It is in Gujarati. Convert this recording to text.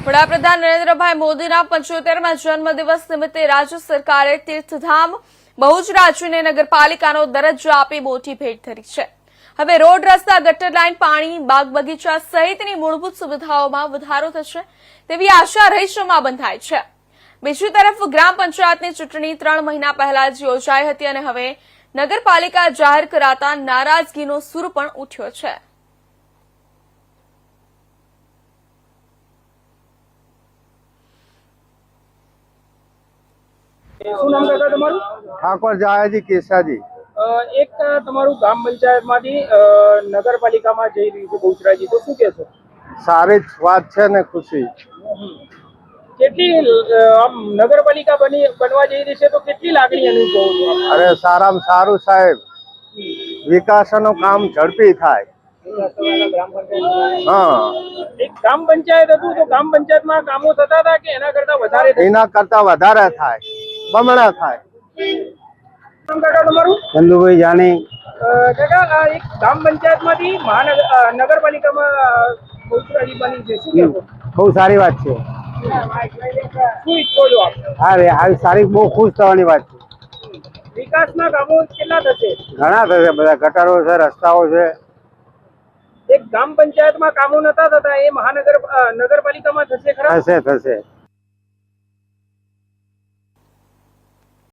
વડાપ્રધાન નરેન્દ્રભાઈ મોદીના 75મા જન્મદિવસ નિમિત્તે રાજ્ય સરકારે તીર્થધામ ભુજ રાજ્યને નગરપાલિકાનો દરજ્જો આપી મોટી ભેટ ધરી છે। હવે રોડ, રસ્તા, ગટર લાઇન, પાણી, બાગ બગીચા સહિતની મૂળભૂત સુવિધાઓમાં વધારો થશે તેવી આશા રહીશોમાં બંધાઈ છે। બીજી તરફ ગ્રામ પંચાયતની ચૂંટણી 3 મહિના પહેલા જ યોજાઈ હતી અને હવે નગરપાલિકા જાહેર કરાતા નારાજગીનો સૂર પણ ઉઠ્યો છે। શું નામ કાકા તમારું? ઠાકોર જાયાજી કેસાજી। એક તમારું ગામ પંચાયતમાંથી નગરપાલિકામાં જઈ રહ્યું છે બહુચરાજી, તો શું કહેશો? સારી જ વાત છે ને ખુશી। કેટલી આમ નગરપાલિકા બનવા જઈ રહી છે તો કેટલી લાગણી અનુભવો છો? અરે સારામાં સારું સાહેબ, વિકાસનું કામ ઝડપી થાય। હા, એક ગ્રામ પંચાયત હતું તો ગ્રામ પંચાયતમાં કામો થતા હતા કે એના કરતા વધારે? એના કરતા વધારે થાય, બમણા થાય। નામ કાકા તમારું? ચંદુભાઈ જાની। કાકા આ એક ગ્રામ પંચાયતમાંથી નગરપાલિકામાં બહુચરાજી બની છે, શું કહેશો? બહુ સારી વાત છે। શું ઈચ્છો છો આપ? આવી સારી, બહુ ખુશ થવાની વાત છે। વિકાસના કામો કેટલા થશે? ઘણા થશે, બધા ગટરો છે, રસ્તાઓ છે। એક ગ્રામ પંચાયતમાં કામો નતા થતા એ નગરપાલિકામાં થશે ખરા? થશે થશે।